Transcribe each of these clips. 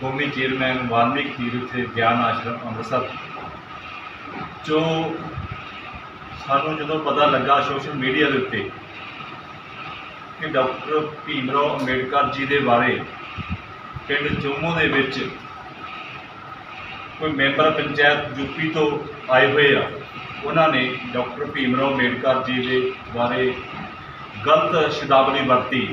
ਕੌਮੀ ਚੇਅਰਮੈਨ ਵਾਲਮੀਕ ਤੀਰਥ ਗਿਆਨ ਆਸ਼ਰਮ ਅੰਮ੍ਰਿਤਸਰ। ਜੋ ਸਾਨੂੰ ਜਦੋਂ ਪਤਾ ਲੱਗਾ ਸੋਸ਼ਲ ਮੀਡੀਆ ਦੇ ਉੱਤੇ ਕਿ ਡਾਕਟਰ ਭੀਮ ਰਾਓ ਅੰਬੇਡਕਰ ਜੀ ਦੇ ਬਾਰੇ ਪਿੰਡ ਜੋਮੋ ਦੇ ਵਿੱਚ ਕੋਈ ਮੈਂਬਰ ਪੰਚਾਇਤ ਯੂਪੀ ਤੋਂ ਆਏ ਹੋਏ ਆ, ਉਹਨਾਂ ਨੇ ਡਾਕਟਰ ਭੀਮ ਰਾਓ ਅੰਬੇਡਕਰ ਜੀ ਦੇ ਬਾਰੇ ਗਲਤ ਸ਼ਬਦਾਵਲੀ ਵਰਤੀ,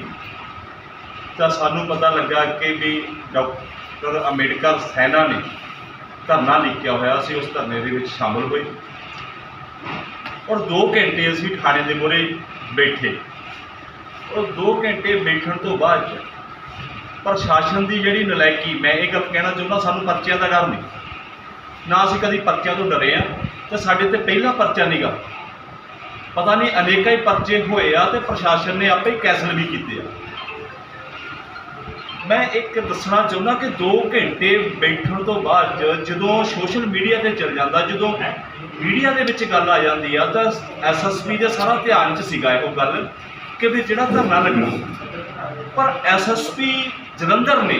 ਤਾਂ ਸਾਨੂੰ ਪਤਾ ਲੱਗਾ ਕਿ ਵੀ ਡਾਕਟਰ ਅੰਬੇਡਕਰ ਸੈਨਾ ਨੇ ਧਰਨਾ ਲਿਖਿਆ ਹੋਇਆ ਸੀ। ਉਸ ਧਰਨੇ ਦੇ ਵਿੱਚ ਸ਼ਾਮਲ ਹੋਏ ਔਰ 2 ਘੰਟੇ ਅਸੀਂ ਥਾਣੇ ਦੇ ਮੂਹਰੇ ਬੈਠੇ ਔਰ 2 ਘੰਟੇ ਬੈਠਣ ਤੋਂ ਬਾਅਦ ਪ੍ਰਸ਼ਾਸਨ ਦੀ ਜਿਹੜੀ ਨਲਾਇਕੀ, ਮੈਂ ਇਹ ਗੱਲ ਕਹਿਣਾ ਚਾਹੁੰਦਾ, ਸਾਨੂੰ ਪਰਚਿਆਂ ਦਾ ਡਰ ਨਹੀਂ, ਨਾ ਅਸੀਂ ਕਦੀ ਪਰਚਿਆਂ ਤੋਂ ਡਰੇ ਹਾਂ, ਤੇ ਸਾਡੇ ਤੇ ਪਹਿਲਾ ਪਰਚਾ ਨਹੀਂ ਗਾ, ਪਤਾ ਨਹੀਂ ਅਨੇਕਾਂ ਹੀ ਪਰਚੇ ਹੋਏ ਆ ਤੇ ਪ੍ਰਸ਼ਾਸਨ ਨੇ ਆਪੇ ਹੀ ਕੈਂਸਲ ਵੀ ਕੀਤੇ ਆ। ਮੈਂ ਇੱਕ ਦੱਸਣਾ ਚਾਹੁੰਦਾ ਕਿ 2 ਘੰਟੇ ਬੈਠਣ ਤੋਂ ਬਾਅਦ ਜਦੋਂ ਸੋਸ਼ਲ ਮੀਡੀਆ 'ਤੇ ਚੱਲ ਜਾਂਦਾ, ਜਦੋਂ ਮੀਡੀਆ ਦੇ ਵਿੱਚ ਗੱਲ ਆ ਜਾਂਦੀ ਆ, ਤਾਂ SSP ਦੇ ਸਾਰਾ ਧਿਆਨ 'ਚ ਸੀਗਾ ਉਹ ਗੱਲ ਕਿ ਵੀ ਜਿਹੜਾ ਧਰਨਾ ਲੱਗਣਾ, ਪਰ SSP ਜਲੰਧਰ ਨੇ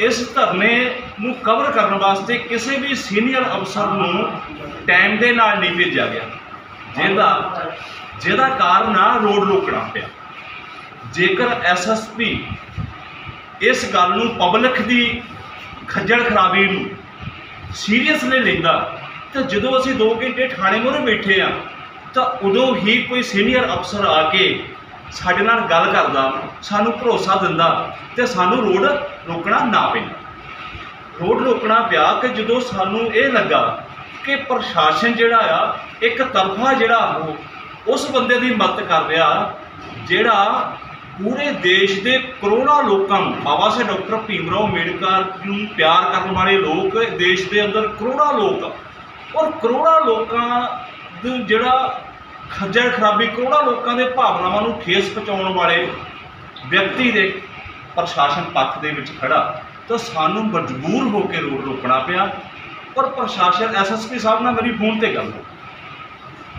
ਇਸ ਧਰਨੇ ਨੂੰ ਕਵਰ ਕਰਨ ਵਾਸਤੇ ਕਿਸੇ ਵੀ ਸੀਨੀਅਰ ਅਫਸਰ ਨੂੰ ਟਾਈਮ ਦੇ ਨਾਲ ਨਹੀਂ ਭੇਜਿਆ ਗਿਆ, ਜਿਹਦਾ ਕਾਰਨ ਆ ਰੋਡ ਰੋਕਣਾ ਪਿਆ। ਜੇਕਰ SSP ਇਸ ਗੱਲ ਨੂੰ, ਪਬਲਿਕ ਦੀ ਖੱਜਲ ਖਰਾਬੀ ਨੂੰ ਸੀਰੀਅਸਲੀ ਲੈਂਦਾ, ਤਾਂ ਜਦੋਂ ਅਸੀਂ 2 ਘੰਟੇ ਥਾਣੇ ਮੂਹਰੇ ਬੈਠੇ ਆ ਤਾਂ ਉਦੋਂ ਹੀ ਕੋਈ ਸੀਨੀਅਰ ਅਫਸਰ ਆ ਕੇ ਸਾਡੇ ਨਾਲ ਗੱਲ ਕਰਦਾ, ਸਾਨੂੰ ਭਰੋਸਾ ਦਿੰਦਾ ਤੇ ਸਾਨੂੰ ਰੋਡ ਰੋਕਣਾ ਨਾ ਪੈਂਦਾ। ਰੋਡ ਰੋਕਣਾ ਪਿਆ ਕਿ ਜਦੋਂ ਸਾਨੂੰ ਇਹ ਲੱਗਾ ਕਿ ਪ੍ਰਸ਼ਾਸਨ ਜਿਹੜਾ ਆ ਇੱਕ ਤਰਫਾ ਜਿਹੜਾ ਉਹ ਉਸ ਬੰਦੇ ਦੀ ਮਦਦ ਕਰ ਰਿਹਾ ਜਿਹੜਾ ਪੂਰੇ ਦੇਸ਼ ਦੇ ਕਰੋੜਾਂ ਲੋਕਾਂ ਨੂੰ, ਬਾਬਾ ਸਾਹਿਬ ਡਾਕਟਰ ਭੀਮ ਰਾਓ ਅੰਬੇਡਕਰ ਨੂੰ ਪਿਆਰ ਕਰਨ ਵਾਲੇ ਲੋਕ ਦੇਸ਼ ਦੇ ਅੰਦਰ ਕਰੋੜਾਂ ਲੋਕ, ਔਰ ਕਰੋੜਾਂ ਲੋਕਾਂ ਨੂੰ ਜਿਹੜਾ ਖੱਜਲ ਖਰਾਬੀ, ਕਰੋੜਾਂ ਲੋਕਾਂ ਦੇ ਭਾਵਨਾਵਾਂ ਨੂੰ ਠੇਸ ਪਹੁੰਚਾਉਣ ਵਾਲੇ ਵਿਅਕਤੀ ਦੇ ਪ੍ਰਸ਼ਾਸਨ ਪੱਖ ਦੇ ਵਿੱਚ ਖੜਾ, ਤਾਂ ਸਾਨੂੰ ਮਜਬੂਰ ਹੋ ਕੇ ਰੋਡ ਰੋਕਣਾ ਪਿਆ। ਔਰ ਪ੍ਰਸ਼ਾਸਨ SSP ਸਾਹਿਬ ਨਾਲ ਮੇਰੀ ਫੋਨ 'ਤੇ ਗੱਲ ਹੋਈ,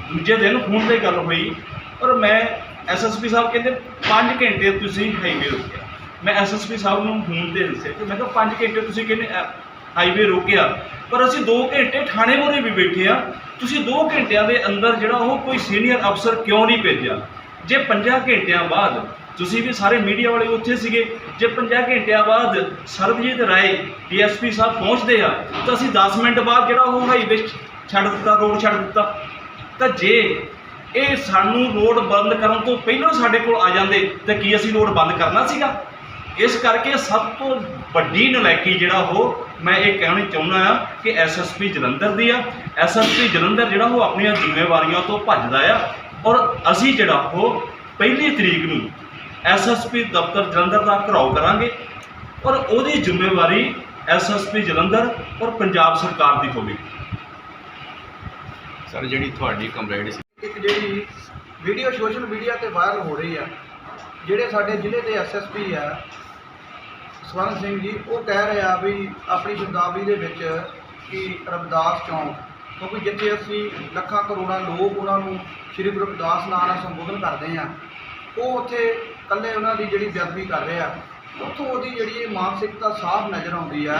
ਦੂਜੇ ਦਿਨ ਫੋਨ 'ਤੇ ਗੱਲ ਹੋਈ ਔਰ ਮੈਂ SSP ਸਾਹਿਬ ਕਹਿੰਦੇ 5 ਘੰਟੇ ਤੁਸੀਂ ਹਾਈਵੇ ਰੋਕਿਆ। ਮੈਂ SSP ਸਾਹਿਬ ਨੂੰ ਫੋਨ 'ਤੇ ਦੱਸਿਆ ਕਿ ਮੈਂ ਕਿਹਾ 5 ਘੰਟੇ ਤੁਸੀਂ ਕਹਿੰਦੇ ਹਾਈਵੇ ਰੋਕਿਆ, ਪਰ ਅਸੀਂ 2 ਘੰਟੇ ਥਾਣੇ ਮੂਹਰੇ ਵੀ ਬੈਠੇ ਆ, ਤੁਸੀਂ 2 ਘੰਟਿਆਂ ਦੇ ਅੰਦਰ ਜਿਹੜਾ ਉਹ ਕੋਈ ਸੀਨੀਅਰ ਅਫਸਰ ਕਿਉਂ ਨਹੀਂ ਭੇਜਿਆ? ਜੇ 5 ਘੰਟਿਆਂ ਬਾਅਦ, ਤੁਸੀਂ ਵੀ ਸਾਰੇ ਮੀਡੀਆ ਵਾਲੇ ਉੱਥੇ ਸੀਗੇ, ਜੇ 5 ਘੰਟਿਆਂ ਬਾਅਦ ਸਰਬਜੀਤ ਰਾਏ DSP ਸਾਹਿਬ ਪਹੁੰਚਦੇ ਆ ਤਾਂ ਅਸੀਂ 10 ਮਿੰਟ ਬਾਅਦ ਜਿਹੜਾ ਉਹ ਹਾਈਵੇ ਛੱਡ ਦਿੱਤਾ, ਰੋਡ ਛੱਡ ਦਿੱਤਾ। ਤਾਂ ਜੇ ਇਹ ਸਾਨੂੰ ਰੋਡ ਬੰਦ ਕਰਨ ਤੋਂ ਪਹਿਲਾਂ ਸਾਡੇ ਕੋਲ ਆ ਜਾਂਦੇ ਤਾਂ ਕੀ ਅਸੀਂ ਰੋਡ ਬੰਦ ਕਰਨਾ ਸੀਗਾ? ਇਸ ਕਰਕੇ ਸਭ ਤੋਂ ਵੱਡੀ ਨਲਾਇਕੀ ਜਿਹੜਾ ਉਹ ਮੈਂ ਇਹ ਕਹਿਣਾ ਚਾਹੁੰਦਾ ਆ ਕਿ SSP ਜਲੰਧਰ ਦੀ ਆ। SSP ਜਲੰਧਰ ਜਿਹੜਾ ਉਹ ਆਪਣੀਆਂ ਜ਼ਿੰਮੇਵਾਰੀਆਂ ਤੋਂ ਭੱਜਦਾ ਆ ਔਰ ਅਸੀਂ ਜਿਹੜਾ ਉਹ 1 ਤਰੀਕ ਨੂੰ SSP ਦਫ਼ਤਰ ਜਲੰਧਰ ਦਾ ਘਿਰਾਓ ਕਰਾਂਗੇ ਔਰ ਉਹਦੀ ਜ਼ਿੰਮੇਵਾਰੀ SSP ਜਲੰਧਰ ਔਰ ਪੰਜਾਬ ਸਰਕਾਰ ਦੀ ਹੋਵੇਗੀ। ਸਰ, ਜਿਹੜੀ ਤੁਹਾਡੀ ਕੰਪਲੇਂਟ ਸੀ, ਇੱਕ ਜਿਹੜੀ ਵੀਡੀਓ ਸੋਸ਼ਲ ਮੀਡੀਆ 'ਤੇ ਵਾਇਰਲ ਹੋ ਰਹੀ ਆ, ਜਿਹੜੇ ਸਾਡੇ ਜ਼ਿਲ੍ਹੇ ਦੇ SSP ਆ ਸਵਰਨ ਸਿੰਘ ਜੀ, ਉਹ ਕਹਿ ਰਹੇ ਆ ਵੀ ਆਪਣੀ ਸ਼ਬਦਾਵਲੀ ਦੇ ਵਿੱਚ ਕਿ ਰਵਿਦਾਸ ਚੌਂਕ, ਕਿਉਂਕਿ ਜਿੱਥੇ ਅਸੀਂ ਲੱਖਾਂ ਕਰੋੜਾਂ ਲੋਕ ਉਹਨਾਂ ਨੂੰ ਸ਼੍ਰੀ ਗੁਰੂ ਰਵਿਦਾਸ ਨਾਂ ਨਾਲ ਸੰਬੋਧਨ ਕਰਦੇ ਆ, ਉਹ ਉੱਥੇ ਇਕੱਲੇ ਉਹਨਾਂ ਦੀ ਜਿਹੜੀ ਬੇਅਦਬੀ ਕਰ ਰਹੇ ਆ। ਉੱਥੋਂ ਉਹਦੀ ਜਿਹੜੀ ਇਹ ਮਾਨਸਿਕਤਾ ਸਾਫ਼ ਨਜ਼ਰ ਆਉਂਦੀ ਆ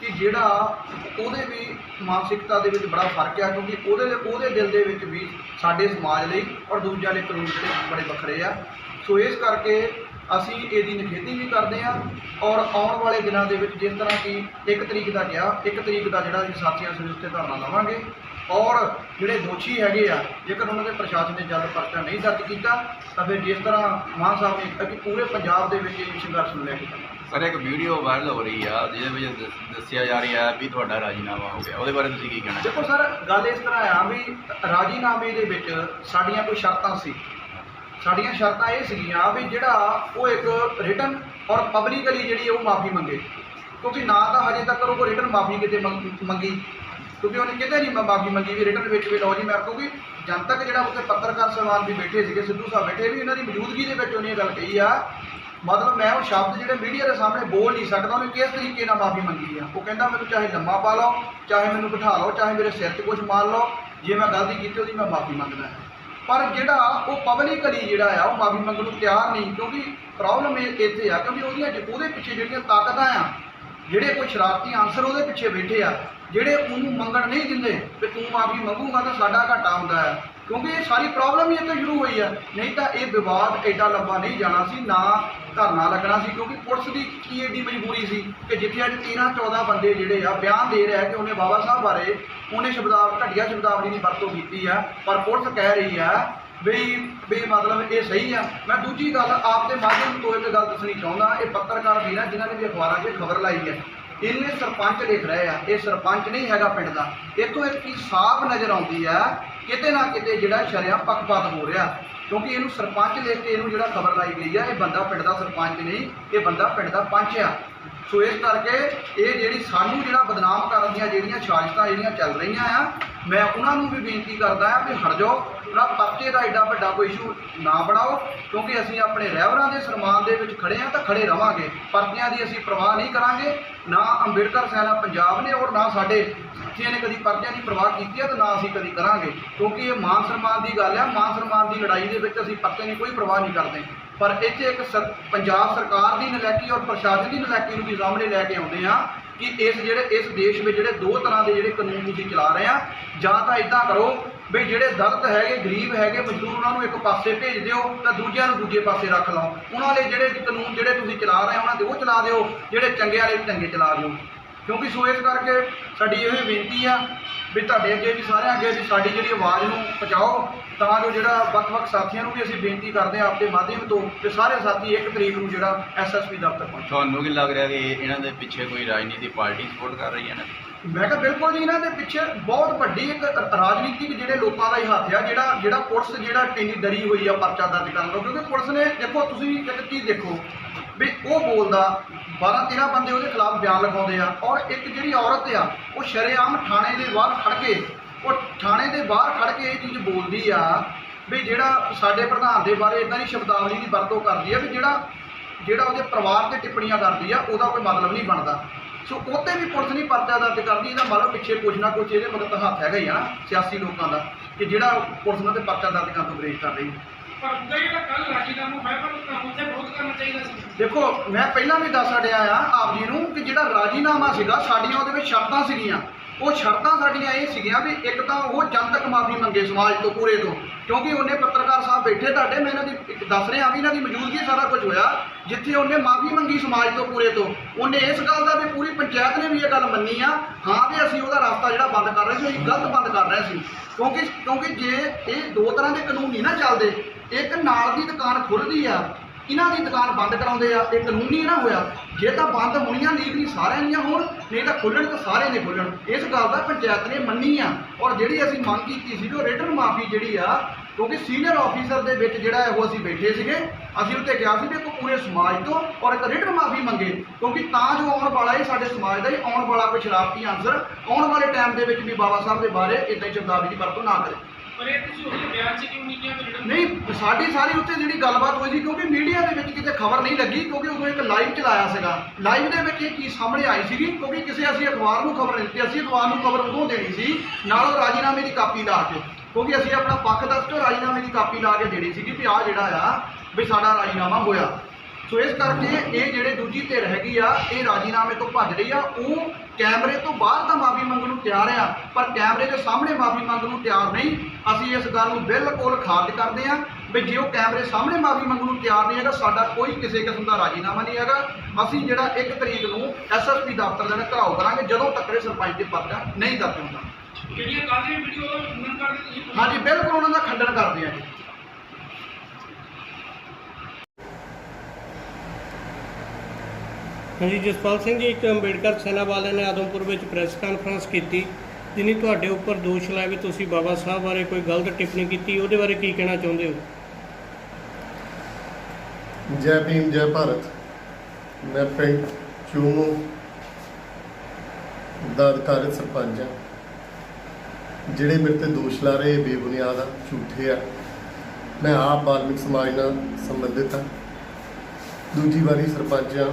ਕਿ ਜਿਹੜਾ ਉਹਦੇ ਵੀ ਮਾਨਸਿਕਤਾ ਦੇ ਵਿੱਚ ਬੜਾ ਫਰਕ ਆ, ਕਿਉਂਕਿ ਉਹਦੇ ਦਿਲ ਦੇ ਵਿੱਚ ਵੀ ਸਾਡੇ ਸਮਾਜ ਲਈ ਔਰ ਦੂਜਿਆਂ ਲਈ ਕਾਨੂੰਨ ਜਿਹੜੇ ਬੜੇ ਵੱਖਰੇ ਆ। ਸੋ ਇਸ ਕਰਕੇ ਅਸੀਂ ਇਹਦੀ ਨਿਖੇਧੀ ਵੀ ਕਰਦੇ ਹਾਂ ਔਰ ਆਉਣ ਵਾਲੇ ਦਿਨਾਂ ਦੇ ਵਿੱਚ ਜਿਸ ਤਰ੍ਹਾਂ ਕਿ 1 ਤਰੀਕ ਦਾ ਗਿਆ, 1 ਤਰੀਕ ਦਾ ਜਿਹੜਾ ਅਸੀਂ ਸਾਥੀਆਂ ਅਸੀਂ ਉੱਤੇ ਧਰਨਾ ਲਾਵਾਂਗੇ ਔਰ ਜਿਹੜੇ ਦੋਸ਼ੀ ਹੈਗੇ ਆ, ਜੇਕਰ ਉਹਨਾਂ ਦੇ ਪ੍ਰਸ਼ਾਸਨ ਨੇ ਜਲਦ ਪਰਚਾ ਨਹੀਂ ਦਰਜ ਕੀਤਾ ਤਾਂ ਫਿਰ ਜਿਸ ਤਰ੍ਹਾਂ ਮਾਨ ਸਾਹਿਬ ਨੇ ਕਿਹਾ ਕਿ ਪੂਰੇ ਪੰਜਾਬ ਦੇ ਵਿੱਚ ਇਹ ਸੰਘਰਸ਼ ਨੂੰ ਲੈ ਕੇ ਚੱਲਾਂਗੇ। ਸਰ, ਇੱਕ ਵੀਡੀਓ ਵਾਇਰਲ ਹੋ ਰਹੀ ਆ ਜਿਹਦੇ ਵਿੱਚ ਦੱਸਿਆ ਜਾ ਰਿਹਾ ਵੀ ਤੁਹਾਡਾ ਰਾਜੀਨਾਮਾ ਹੋ ਗਿਆ, ਉਹਦੇ ਬਾਰੇ ਤੁਸੀਂ ਕੀ ਕਹਿਣਾ? ਦੇਖੋ ਸਰ, ਗੱਲ ਇਸ ਤਰ੍ਹਾਂ ਆ ਵੀ ਰਾਜੀਨਾਮੇ ਦੇ ਵਿੱਚ ਸਾਡੀਆਂ ਕੋਈ ਸ਼ਰਤਾਂ ਸੀ। ਸਾਡੀਆਂ ਸ਼ਰਤਾਂ ਇਹ ਸੀਗੀਆਂ ਵੀ ਜਿਹੜਾ ਉਹ ਇੱਕ ਰਿਟਨ ਔਰ ਪਬਲਿਕਲੀ ਜਿਹੜੀ ਉਹ ਮਾਫੀ ਮੰਗੇ, ਕਿਉਂਕਿ ਨਾ ਤਾਂ ਹਜੇ ਤੱਕ ਉਹ ਰਿਟਨ ਮਾਫੀ ਕਿਤੇ ਮੰਗੀ, ਕਿਉਂਕਿ ਉਹਨੇ ਕਿਤੇ ਨਹੀਂ ਮਾਫੀ ਮੰਗੀ ਵੀ ਰਿਟਨ ਵਿੱਚ ਵੀ ਲਓ ਜੀ ਮੈਂ, ਕਿਉਂਕਿ ਜਨਤਕ ਜਿਹੜਾ ਉੱਥੇ ਪੱਤਰਕਾਰ ਸਾਹਿਬਾਨ ਵੀ ਬੈਠੇ ਸੀਗੇ, ਸਿੱਧੂ ਸਾਹਿਬ ਬੈਠੇ ਵੀ, ਇਹਨਾਂ ਦੀ ਮੌਜੂਦਗੀ ਦੇ ਵਿੱਚ ਉਹਨੇ ਇਹ ਗੱਲ ਕਹੀ ਆ, ਮਤਲਬ ਮੈਂ ਉਹ ਸ਼ਬਦ ਜਿਹੜੇ ਮੀਡੀਆ ਦੇ ਸਾਹਮਣੇ ਬੋਲ ਨਹੀਂ ਸਕਦਾ, ਉਹਨੇ ਕਿਸ ਤਰੀਕੇ ਨਾਲ ਮਾਫੀ ਮੰਗੀ ਆ। ਉਹ ਕਹਿੰਦਾ ਮੈਨੂੰ ਚਾਹੇ ਲੰਮਾ ਪਾ ਲਓ, ਚਾਹੇ ਮੈਨੂੰ ਬਿਠਾ ਲਓ, ਚਾਹੇ ਮੇਰੇ ਸਿਰ 'ਤੇ ਕੁਛ ਮਾਰ ਲਓ, ਜੇ ਮੈਂ ਗਲਤੀ ਕੀਤੀ ਉਹਦੀ ਮੈਂ ਮਾਫੀ ਮੰਗਦਾ। ਪਰ ਜਿਹੜਾ ਉਹ ਪਬਲਿਕਲੀ ਜਿਹੜਾ ਆ ਉਹ ਮਾਫੀ ਮੰਗਣ ਨੂੰ ਤਿਆਰ ਨਹੀਂ, ਕਿਉਂਕਿ ਪ੍ਰੋਬਲਮ ਇਹ ਇੱਥੇ ਆ ਕਿਉਂਕਿ ਉਹਦੇ ਪਿੱਛੇ ਜਿਹੜੀਆਂ ਤਾਕਤਾਂ ਆ, ਜਿਹੜੇ ਕੋਈ ਸ਼ਰਾਰਤੀ ਆਨਸਰ ਉਹਦੇ ਪਿੱਛੇ ਬੈਠੇ ਆ, ਜਿਹੜੇ ਉਹਨੂੰ ਮੰਗਣ ਨਹੀਂ ਦਿੰਦੇ ਕਿ ਤੂੰ ਮਾਫੀ ਮੰਗੂਗਾ ਤਾਂ ਸਾਡਾ ਘਾਟਾ ਹੁੰਦਾ ਹੈ, ਕਿਉਂਕਿ ਇਹ ਸਾਰੀ ਪ੍ਰੋਬਲਮ ਹੀ ਇੱਥੇ ਸ਼ੁਰੂ ਹੋਈ ਆ। ਨਹੀਂ ਤਾਂ ਇਹ ਵਿਵਾਦ ਐਡਾ ਲੰਬਾ ਨਹੀਂ ਜਾਣਾ ਸੀ, ਨਾ ਧਰਨਾ ਲੱਗਣਾ ਸੀ, ਕਿਉਂਕਿ ਪੁਲਿਸ ਦੀ ਕੀ ਐਡੀ ਮਜਬੂਰੀ ਸੀ ਕਿ ਜਿੱਥੇ ਅੱਜ 13-14 ਬੰਦੇ ਜਿਹੜੇ ਆ ਬਿਆਨ ਦੇ ਰਿਹਾ ਕਿ ਉਹਨੇ ਬਾਬਾ ਸਾਹਿਬ ਬਾਰੇ ਉਹਨੇ ਘਟੀਆ ਸ਼ਬਦਾਵਲੀ ਦੀ ਵਰਤੋਂ ਕੀਤੀ ਆ, ਪਰ ਪੁਲਿਸ ਕਹਿ ਰਹੀ ਆ ਵੀ ਮਤਲਬ ਇਹ ਸਹੀ ਆ। ਮੈਂ ਦੂਜੀ ਗੱਲ ਆਪ ਦੇ ਮਾਧਿਅਮ ਤੋਂ ਇੱਕ ਗੱਲ ਦੱਸਣੀ ਚਾਹੁੰਦਾ, ਇਹ ਪੱਤਰਕਾਰ ਵੀਰ ਆ ਜਿਨ੍ਹਾਂ ਨੇ ਵੀ ਅਖਬਾਰਾਂ 'ਚ ਖਬਰ ਲਾਈ ਹੈ, ਇਹਨੇ ਸਰਪੰਚ ਲਿਖ ਰਹੇ ਆ, ਇਹ ਸਰਪੰਚ ਨਹੀਂ ਹੈਗਾ ਪਿੰਡ ਦਾ। ਇੱਥੋਂ ਇੱਕ ਚੀਜ਼ ਸਾਫ਼ ਨਜ਼ਰ ਆਉਂਦੀ ਆ, ਕਿਤੇ ਨਾ ਕਿਤੇ ਜਿਹੜਾ ਸ਼ਰੇਆਮ ਪੱਖਪਾਤ ਹੋ ਰਿਹਾ, ਕਿਉਂਕਿ ਇਹਨੂੰ ਸਰਪੰਚ ਲਿਖ ਕੇ ਇਹਨੂੰ ਜਿਹੜਾ ਖਬਰ ਲਾਈ ਗਈ ਆ, ਇਹ ਬੰਦਾ ਪਿੰਡ ਦਾ ਸਰਪੰਚ ਨਹੀਂ, ਇਹ ਬੰਦਾ ਪਿੰਡ ਦਾ ਪੰਚ ਆ। ਸੋ ਇਸ ਕਰਕੇ ਇਹ ਜਿਹੜੀ ਸਾਨੂੰ ਜਿਹੜਾ ਬਦਨਾਮ ਕਰਨ ਦੀਆਂ ਜਿਹੜੀਆਂ ਸਾਜ਼ਿਸ਼ਾਂ ਜਿਹੜੀਆਂ ਚੱਲ ਰਹੀਆਂ ਆ, ਮੈਂ ਉਹਨਾਂ ਨੂੰ ਵੀ ਬੇਨਤੀ ਕਰਦਾ ਹਾਂ ਕਿ ਹਟ ਜਾਓ, ਨਾ ਪਰਚੇ ਦਾ ਐਡਾ ਵੱਡਾ ਕੋਈ ਇਸ਼ੂ ਨਾ ਬਣਾਓ, ਕਿਉਂਕਿ ਅਸੀਂ ਆਪਣੇ ਰਹਿਬਰਾਂ ਦੇ ਸਨਮਾਨ ਦੇ ਵਿੱਚ ਖੜੇ ਹਾਂ ਤਾਂ ਖੜੇ ਰਵਾਂਗੇ। ਪਰਚਿਆਂ ਦੀ ਅਸੀਂ ਪਰਵਾਹ ਨਹੀਂ ਕਰਾਂਗੇ, ਨਾ ਅੰਬੇਡਕਰ ਸੈਨਾ ਪੰਜਾਬ ਨੇ ਔਰ ਨਾ ਸਾਡੇ ਸਾਥੀਆਂ ਨੇ ਕਦੀ ਪਰਚਿਆਂ ਦੀ ਪਰਵਾਹ ਕੀਤੀ ਹੈ ਤੇ ਨਾ ਅਸੀਂ ਕਦੀ ਕਰਾਂਗੇ, ਕਿਉਂਕਿ ਇਹ ਮਾਨ ਸਨਮਾਨ ਦੀ ਗੱਲ ਹੈ। ਮਾਨ ਸਨਮਾਨ ਦੀ ਲੜਾਈ ਦੇ ਵਿੱਚ ਅਸੀਂ ਪਰਚੇ ਦੀ ਕੋਈ ਪਰਵਾਹ ਨਹੀਂ ਕਰਦੇ, ਪਰ ਇੱਥੇ ਇੱਕ ਪੰਜਾਬ ਸਰਕਾਰ ਦੀ ਨਲਾਇਕੀ ਔਰ ਪ੍ਰਸ਼ਾਸਨ ਦੀ ਨਲਾਇਕੀ ਨੂੰ ਵੀ ਸਾਹਮਣੇ ਲੈ ਕੇ ਆਉਂਦੇ ਆ ਕਿ ਇਸ ਦੇਸ਼ ਵਿੱਚ ਜਿਹੜੇ ਦੋ ਤਰ੍ਹਾਂ ਦੇ ਜਿਹੜੇ ਕਾਨੂੰਨ ਤੁਸੀਂ ਚਲਾ ਰਹੇ ਆ, ਜਾਂ ਤਾਂ ਇੱਦਾਂ ਕਰੋ ਵੀ ਜਿਹੜੇ ਦਲਿਤ ਹੈਗੇ, ਗਰੀਬ ਹੈਗੇ, ਮਜ਼ਦੂਰ, ਉਹਨਾਂ ਨੂੰ ਇੱਕ ਪਾਸੇ ਭੇਜ ਦਿਓ ਤਾਂ ਦੂਜਿਆਂ ਨੂੰ ਦੂਜੇ ਪਾਸੇ ਰੱਖ ਲਓ। ਉਹਨਾਂ ਦੇ ਜਿਹੜੇ ਕਾਨੂੰਨ ਜਿਹੜੇ ਤੁਸੀਂ ਚਲਾ ਰਹੇ ਹੋ ਉਹਨਾਂ ਦੇ ਉਹ ਚਲਾ ਦਿਓ, ਜਿਹੜੇ ਚੰਗੇ ਵਾਲੇ ਚੰਗੇ ਚਲਾ ਦਿਓ। ਕਿਉਂਕਿ ਸੋ ਇਸ ਕਰਕੇ ਸਾਡੀ ਇਹ ਬੇਨਤੀ ਆ ਵੀ ਤੁਹਾਡੇ ਅੱਗੇ ਵੀ ਸਾਰਿਆਂ ਅੱਗੇ ਵੀ ਸਾਡੀ ਜਿਹੜੀ ਆਵਾਜ਼ ਨੂੰ ਪਹੁੰਚਾਓ, ਤਾਂ ਜੋ ਜਿਹੜਾ ਵੱਖ-ਵੱਖ ਸਾਥੀਆਂ ਨੂੰ ਵੀ ਅਸੀਂ ਬੇਨਤੀ ਕਰਦੇ ਹਾਂ ਆਪਣੇ ਮਾਧਿਅਮ ਤੋਂ ਕਿ ਸਾਰੇ ਸਾਥੀ 1 ਤਰੀਕ ਨੂੰ ਜਿਹੜਾ ਐਸਐਸਪੀ ਦਫ਼ਤਰ ਪਹੁੰਚੋ। ਤੁਹਾਨੂੰ ਕੀ ਲੱਗ ਰਿਹਾ ਕਿ ਇਹਨਾਂ ਦੇ ਪਿੱਛੇ ਕੋਈ ਰਾਜਨੀਤੀ ਪਾਰਟੀ ਸਪੋਰਟ ਕਰ ਰਹੀ ਹੈ ਨਾ? ਮੈਂ ਕਿਹਾ ਬਿਲਕੁਲ ਜੀ, ਇਹਨਾਂ ਦੇ ਪਿੱਛੇ ਬਹੁਤ ਵੱਡੀ ਇੱਕ ਰਾਜਨੀਤਿਕ ਜਿਹੜੇ ਲੋਕਾਂ ਦਾ ਹੀ ਹੱਥ ਆ, ਜਿਹੜਾ ਪੁਲਿਸ ਜਿਹੜਾ ਇੰਨੀ ਡਰੀ ਹੋਈ ਆ ਪਰਚਾ ਦਰਜ ਕਰਨ ਤੋਂ, ਕਿਉਂਕਿ ਪੁਲਿਸ ਨੇ ਦੇਖੋ ਤੁਸੀਂ ਇੱਕ ਚੀਜ਼ ਦੇਖੋ ਵੀ ਉਹ ਬੋਲਦਾ 12-13 ਬੰਦੇ ਉਹਦੇ ਖਿਲਾਫ ਬਿਆਨ ਲਿਖਾਉਂਦੇ ਆ, ਔਰ ਇੱਕ ਜਿਹੜੀ ਔਰਤ ਆ ਉਹ ਸ਼ਰੇਆਮ ਥਾਣੇ ਦੇ ਬਾਹਰ ਖੜ ਕੇ ਇਹ ਚੀਜ਼ ਬੋਲਦੀ ਆ ਵੀ ਜਿਹੜਾ ਸਾਡੇ ਪ੍ਰਧਾਨ ਦੇ ਬਾਰੇ ਇਦਾਂ ਦੀ ਸ਼ਬਦਾਵਲੀ ਦੀ ਵਰਤੋਂ ਕਰਦੀ ਆ ਵੀ ਜਿਹੜਾ ਉਹਦੇ ਪਰਿਵਾਰ 'ਤੇ ਟਿੱਪਣੀਆਂ ਕਰਦੀ ਆ ਉਹਦਾ ਕੋਈ ਮਤਲਬ ਨਹੀਂ ਬਣਦਾ। ਸੋ ਉੱਤੇ ਵੀ ਪੁਲਿਸ ਨਹੀਂ ਪਰਚਾ ਦਰਜ ਕਰਦੀ, ਇਹਦਾ ਮਤਲਬ ਪਿੱਛੇ ਕੁਝ ਨਾ ਕੁਝ ਇਹਦੇ ਮਤਲਬ ਤਾਂ ਹੱਥ ਹੈਗਾ ਹੀ ਆ ਨਾ ਸਿਆਸੀ ਲੋਕਾਂ ਦਾ, ਕਿ ਜਿਹੜਾ ਪੁਲਿਸ ਉਹਨਾਂ 'ਤੇ ਪਰਚਾ ਦਰਜ ਕਰਨ ਤੋਂ ਗੁਰੇਜ਼ ਕਰ ਰਹੀ। ਦੇਖੋ ਮੈਂ ਪਹਿਲਾਂ ਵੀ ਦੱਸ ਛੱਡਿਆ ਆ ਆਪ ਜੀ ਨੂੰ ਕਿ ਜਿਹੜਾ ਰਾਜੀਨਾਮਾ ਸੀਗਾ ਸਾਡੀਆਂ ਉਹਦੇ ਵਿੱਚ ਸ਼ਰਤਾਂ ਸੀਗੀਆਂ, ਉਹ ਸ਼ਰਤਾਂ ਸਾਡੀਆਂ ਇਹ ਸੀਗੀਆਂ ਵੀ ਇੱਕ ਤਾਂ ਉਹ ਜਨਤਕ ਮਾਫੀ ਮੰਗੇ ਸਮਾਜ ਤੋਂ ਪੂਰੇ ਤੋਂ, ਕਿਉਂਕਿ ਉਹਨੇ ਪੱਤਰਕਾਰ ਸਾਹਿਬ ਬੈਠੇ ਤੁਹਾਡੇ, ਮੈਂ ਇਹਨਾਂ ਦੀ ਦੱਸ ਰਿਹਾ ਵੀ ਇਹਨਾਂ ਦੀ ਮੌਜੂਦਗੀ ਸਾਰਾ ਕੁਝ ਹੋਇਆ, ਜਿੱਥੇ ਉਹਨੇ ਮਾਫੀ ਮੰਗੀ ਸਮਾਜ ਤੋਂ ਪੂਰੇ ਤੋਂ। ਉਹਨੇ ਇਸ ਗੱਲ ਦਾ ਵੀ ਪੂਰੀ ਪੰਚਾਇਤ ਨੇ ਵੀ ਇਹ ਗੱਲ ਮੰਨੀ ਆ, ਹਾਂ ਵੀ ਅਸੀਂ ਉਹਦਾ ਰਸਤਾ ਜਿਹੜਾ ਬੰਦ ਕਰ ਰਹੇ ਸੀ ਅਸੀਂ ਗਲਤ ਬੰਦ ਕਰ ਰਹੇ ਸੀ, ਕਿਉਂਕਿ ਜੇ ਇਹ ਦੋ ਤਰ੍ਹਾਂ ਦੇ ਕਾਨੂੰਨ ਨਹੀਂ ਨਾ ਚੱਲਦੇ, ਇੱਕ ਨਾਲ ਦੀ ਦੁਕਾਨ ਖੁੱਲ੍ਹਦੀ ਆ, ਇਹਨਾਂ ਦੀ ਦੁਕਾਨ ਬੰਦ ਕਰਾਉਂਦੇ ਆ, ਇਹ ਕਾਨੂੰਨੀ ਨਾ ਹੋਇਆ। ਜੇ ਤਾਂ ਬੰਦ ਹੋਣੀਆਂ ਲੀਗਲੀ ਸਾਰਿਆਂ ਦੀਆਂ ਹੋਣ, ਨਹੀਂ ਤਾਂ ਖੁੱਲ੍ਹਣ ਤਾਂ ਸਾਰੇ ਨੇ ਖੁੱਲ੍ਹਣ। ਇਸ ਗੱਲ ਦਾ ਪੰਚਾਇਤ ਨੇ ਮੰਨੀ ਆ, ਔਰ ਜਿਹੜੀ ਅਸੀਂ ਮੰਗ ਕੀਤੀ ਸੀ ਉਹ ਰਿਟਨ ਮਾਫੀ ਜਿਹੜੀ ਆ, ਕਿਉਂਕਿ ਸੀਨੀਅਰ ਆਫੀਸਰ ਦੇ ਵਿੱਚ ਜਿਹੜਾ ਉਹ ਅਸੀਂ ਬੈਠੇ ਸੀਗੇ, ਅਸੀਂ ਉੱਤੇ ਕਿਹਾ ਸੀ ਵੀ ਇੱਕ ਪੂਰੇ ਸਮਾਜ ਤੋਂ ਔਰ ਇੱਕ ਰਿਟਨ ਮਾਫੀ ਮੰਗੇ, ਕਿਉਂਕਿ ਤਾਂ ਜੋ ਆਉਣ ਵਾਲਾ ਇਹ ਸਾਡੇ ਸਮਾਜ ਦਾ ਹੀ ਆਉਣ ਵਾਲਾ ਕੋਈ ਸ਼ਰਾਰਤੀ ਆਨਸਰ ਆਉਣ ਵਾਲੇ ਟਾਈਮ ਦੇ ਵਿੱਚ ਵੀ ਬਾਬਾ ਸਾਹਿਬ ਦੇ ਬਾਰੇ ਇੱਦਾਂ ਹੀ ਸ਼ਬਦਾਵਲੀ ਦੀ ਵਰਤੋਂ ਨਾ ਕਰੇ। ਨਹੀਂ, ਸਾਡੀ ਸਾਰੀ ਉੱਤੇ ਜਿਹੜੀ ਗੱਲਬਾਤ ਹੋਈ ਸੀ, ਕਿਉਂਕਿ ਮੀਡੀਆ ਦੇ ਵਿੱਚ ਕਿਤੇ ਖਬਰ ਨਹੀਂ ਲੱਗੀ, ਕਿਉਂਕਿ ਉਦੋਂ ਇੱਕ ਲਾਈਵ ਚਲਾਇਆ ਸੀਗਾ, ਲਾਈਵ ਦੇ ਵਿੱਚ ਇਹ ਚੀਜ਼ ਸਾਹਮਣੇ ਆਈ ਸੀਗੀ, ਕਿਉਂਕਿ ਕਿਸੇ ਅਸੀਂ ਅਖਬਾਰ ਨੂੰ ਖਬਰ ਨਹੀਂ ਦਿੱਤੀ, ਅਸੀਂ ਅਖਬਾਰ ਨੂੰ ਖਬਰ ਉਦੋਂ ਦੇਣੀ ਸੀ ਨਾਲ ਰਾਜੀਨਾਮੇ ਦੀ ਕਾਪੀ ਲਾ ਕੇ, ਕਿਉਂਕਿ ਅਸੀਂ ਆਪਣਾ ਪੱਖ ਦੱਸ ਕੇ ਰਾਜੀਨਾਮੇ ਦੀ ਕਾਪੀ ਲਾ ਕੇ ਦੇਣੀ ਸੀਗੀ ਵੀ ਆਹ ਜਿਹੜਾ ਆ ਵੀ ਸਾਡਾ ਰਾਜੀਨਾਮਾ ਹੋਇਆ। ਸੋ ਇਸ ਕਰਕੇ ਇਹ ਜਿਹੜੇ ਦੂਜੀ ਧਿਰ ਹੈਗੀ ਆ ਇਹ ਰਾਜੀਨਾਮੇ ਤੋਂ ਭੱਜ ਰਹੀ ਆ, ਉਹ ਕੈਮਰੇ ਤੋਂ ਬਾਹਰ ਤਾਂ ਮਾਫੀ ਮੰਗਣ ਨੂੰ ਤਿਆਰ ਆ, ਪਰ ਕੈਮਰੇ ਦੇ ਸਾਹਮਣੇ ਮਾਫੀ ਮੰਗਣ ਨੂੰ ਤਿਆਰ ਨਹੀਂ। ਅਸੀਂ ਇਸ ਗੱਲ ਨੂੰ ਬਿਲਕੁਲ ਖਾਰਜ ਕਰਦੇ ਹਾਂ ਵੀ ਜੇ ਉਹ ਕੈਮਰੇ ਸਾਹਮਣੇ ਮਾਫੀ ਮੰਗਣ ਨੂੰ ਤਿਆਰ ਨਹੀਂ ਹੈਗਾ, ਸਾਡਾ ਕੋਈ ਕਿਸੇ ਕਿਸਮ ਦਾ ਰਾਜੀਨਾਮਾ ਨਹੀਂ ਹੈਗਾ। ਅਸੀਂ ਜਿਹੜਾ 1 ਤਰੀਕ ਨੂੰ ਐਸਐਸਪੀ ਦਫ਼ਤਰ ਦੇ ਘਿਰਾਓ ਕਰਾਂਗੇ ਜਦੋਂ ਤੱਕ ਇਹ ਸਰਪੰਚ ਦੇ ਪਰਚਾ ਨਹੀਂ ਦਰਜ ਹੁੰਦਾ। ਹਾਂਜੀ ਬਿਲਕੁਲ ਉਹਨਾਂ ਦਾ ਖੰਡਨ ਕਰਦੇ ਆ ਜੀ। ਹਾਂਜੀ ਜਸਪਾਲ ਸਿੰਘ ਜੀ, ਇੱਕ ਅੰਬੇਡਕਰ ਸੈਨਾ ਵਾਲਿਆਂ ਨੇ ਆਦਮਪੁਰ ਵਿੱਚ ਪ੍ਰੈਸ ਕਾਨਫਰੰਸ ਕੀਤੀ, ਜਿਨੀ ਤੁਹਾਡੇ ਉੱਪਰ ਦੋਸ਼ ਲਾਇਆ ਵੀ ਤੁਸੀਂ ਬਾਬਾ ਸਾਹਿਬ ਬਾਰੇ ਕੋਈ ਗਲਤ ਟਿੱਪਣੀ ਕੀਤੀ, ਉਹਦੇ ਬਾਰੇ ਕੀ ਕਹਿਣਾ ਚਾਹੁੰਦੇ ਹੋ? ਜੈ ਭੀਮ ਜੈ ਭਾਰਤ। ਮੈਂ ਪਿੰਡ ਚੂਮੂ ਦਾ ਅਧਿਕਾਰਤ ਸਰਪੰਚ ਹਾਂ। ਜਿਹੜੇ ਮੇਰੇ ਤੇ ਦੋਸ਼ ਲਾ ਰਹੇ ਬੇਬੁਨਿਆਦ ਆ, ਝੂਠੇ ਆ। ਮੈਂ ਆਪ ਬਾਲਮਿਕ ਸਮਾਜ ਨਾਲ ਸੰਬੰਧਿਤ ਹਾਂ, ਦੂਜੀ ਵਾਰੀ ਸਰਪੰਚ ਹਾਂ।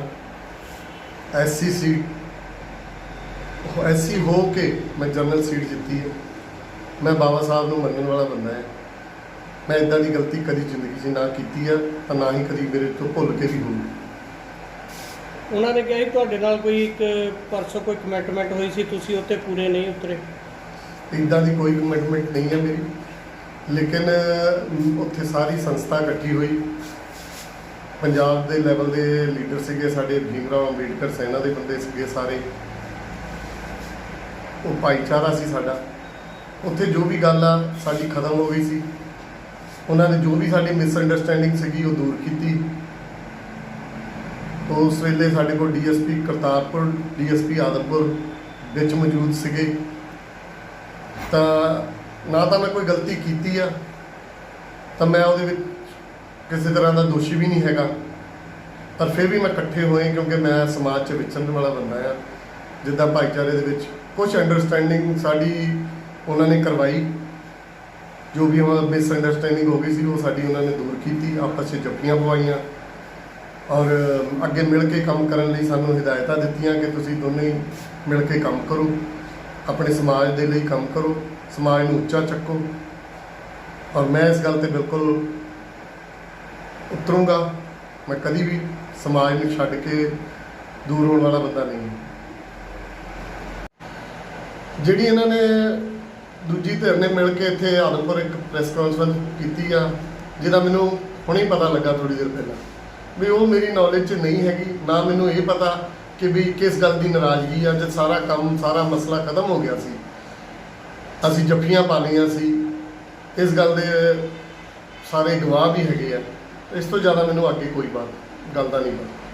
ਐਸਸੀ ਹੋ ਕੇ ਮੈਂ ਜਨਰਲ ਸੀਟ ਜਿੱਤੀ ਹੈ। ਮੈਂ ਬਾਬਾ ਸਾਹਿਬ ਨੂੰ ਮੰਨਣ ਵਾਲਾ ਬੰਦਾ ਹੈ। ਮੈਂ ਇਦਾਂ ਦੀ ਗਲਤੀ ਕਦੀ ਜ਼ਿੰਦਗੀ 'ਚ ਨਾ ਕੀਤੀ ਆ ਤਾਂ ਨਾ ਹੀ ਕਦੀ ਮੇਰੇ ਤੋਂ ਭੁੱਲ ਕੇ ਵੀ ਹੋਊਗੀ। ਉਹਨਾਂ ਨੇ ਕਿਹਾ ਸੀ ਤੁਹਾਡੇ ਨਾਲ ਕੋਈ ਇੱਕ ਪਰਸੋਂ ਕੋਈ ਕਮਿਟਮੈਂਟ ਹੋਈ ਸੀ, ਤੁਸੀਂ ਉੱਤੇ ਪੂਰੇ ਨਹੀਂ ਉਤਰੇ। ਇੱਦਾਂ ਦੀ ਕੋਈ ਕਮਿਟਮੈਂਟ ਨਹੀਂ ਹੈ ਮੇਰੀ, ਲੇਕਿਨ ਉੱਥੇ ਸਾਰੀ ਸੰਸਥਾ ਇਕੱਠੀ ਹੋਈ। ਪੰਜਾਬ ਦੇ ਲੈਵਲ ਦੇ ਲੀਡਰ ਸੀਗੇ, ਸਾਡੇ ਭੀਮ ਰਾਓ ਅੰਬੇਡਕਰ ਸੈਨਾ ਦੇ ਬੰਦੇ ਸੀਗੇ ਸਾਰੇ, ਉਹ ਭਾਈਚਾਰਾ ਸੀ ਸਾਡਾ। ਉੱਥੇ ਜੋ ਵੀ ਗੱਲ ਆ ਸਾਡੀ ਖਤਮ ਹੋ ਗਈ ਸੀ। ਉਹਨਾਂ ਨੇ ਜੋ ਵੀ ਸਾਡੀ ਮਿਸਅੰਡਰਸਟੈਂਡਿੰਗ ਸੀਗੀ ਉਹ ਦੂਰ ਕੀਤੀ। ਉਸ ਵੇਲੇ ਸਾਡੇ ਕੋਲ ਡੀਐਸਪੀ ਕਰਤਾਰਪੁਰ, ਡੀਐਸਪੀ ਆਦਮਪੁਰ ਵਿੱਚ ਮੌਜੂਦ ਸੀਗੇ। ਤਾਂ ਨਾ ਤਾਂ ਮੈਂ ਕੋਈ ਗਲਤੀ ਕੀਤੀ ਆ, ਤਾਂ ਮੈਂ ਉਹਦੇ ਵਿੱਚ ਕਿਸੇ ਤਰ੍ਹਾਂ ਦਾ ਦੋਸ਼ੀ ਵੀ ਨਹੀਂ ਹੈਗਾ, ਪਰ ਫਿਰ ਵੀ ਮੈਂ ਇਕੱਠੇ ਹੋਏ ਕਿਉਂਕਿ ਮੈਂ ਸਮਾਜ 'ਚ ਵਿਚਰਨ ਵਾਲਾ ਬੰਦਾ ਆ। ਜਿੱਦਾਂ ਭਾਈਚਾਰੇ ਦੇ ਵਿੱਚ ਕੁਝ ਅੰਡਰਸਟੈਂਡਿੰਗ ਸਾਡੀ ਉਹਨਾਂ ਨੇ ਕਰਵਾਈ, ਜੋ ਵੀ ਮਿਸਅੰਡਰਸਟੈਂਡਿੰਗ ਹੋ ਗਈ ਸੀ ਉਹ ਸਾਡੀ ਉਹਨਾਂ ਨੇ ਦੂਰ ਕੀਤੀ, ਆਪਸ 'ਚ ਜੱਫੀਆਂ ਪਵਾਈਆਂ ਔਰ ਅੱਗੇ ਮਿਲ ਕੇ ਕੰਮ ਕਰਨ ਲਈ ਸਾਨੂੰ ਹਿਦਾਇਤਾਂ ਦਿੱਤੀਆਂ ਕਿ ਤੁਸੀਂ ਦੋਨੇ ਹੀ ਮਿਲ ਕੇ ਕੰਮ ਕਰੋ, ਆਪਣੇ ਸਮਾਜ ਦੇ ਲਈ ਕੰਮ ਕਰੋ, ਸਮਾਜ ਨੂੰ ਉੱਚਾ ਚੱਕੋ। ਔਰ ਮੈਂ ਇਸ ਗੱਲ 'ਤੇ ਬਿਲਕੁਲ ਉਤਰੂੰਗਾ। ਮੈਂ ਕਦੀ ਵੀ ਸਮਾਜ ਨੂੰ ਛੱਡ ਕੇ ਦੂਰ ਹੋਣ ਵਾਲਾ ਬੰਦਾ ਨਹੀਂ। ਜਿਹੜੀ ਇਹਨਾਂ ਨੇ ਦੂਜੀ ਧਿਰ ਨੇ ਮਿਲ ਕੇ ਇੱਥੇ ਆਦਮਪੁਰ ਇੱਕ ਪ੍ਰੈਸ ਕਾਨਫਰੰਸ ਕੀਤੀ ਆ, ਜਿਹਦਾ ਮੈਨੂੰ ਹੁਣੇ ਹੀ ਪਤਾ ਲੱਗਾ ਥੋੜ੍ਹੀ ਦੇਰ ਪਹਿਲਾਂ, ਵੀ ਉਹ ਮੇਰੀ ਨੌਲੇਜ 'ਚ ਨਹੀਂ ਹੈਗੀ। ਨਾ ਮੈਨੂੰ ਇਹ ਪਤਾ ਕਿ ਵੀ ਕਿਸ ਗੱਲ ਦੀ ਨਾਰਾਜ਼ਗੀ ਆ। ਜਦ ਸਾਰਾ ਕੰਮ, ਸਾਰਾ ਮਸਲਾ ਖਤਮ ਹੋ ਗਿਆ ਸੀ, ਅਸੀਂ ਜੱਫੀਆਂ ਪਾ ਲਈਆਂ ਸੀ, ਇਸ ਗੱਲ ਦੇ ਸਾਰੇ ਗਵਾਹ ਵੀ ਹੈਗੇ ਆ। ਇਸ ਤੋਂ ਜ਼ਿਆਦਾ ਮੈਨੂੰ ਅੱਗੇ ਕੋਈ ਗੱਲ ਦਾ ਨਹੀਂ ਪਤਾ।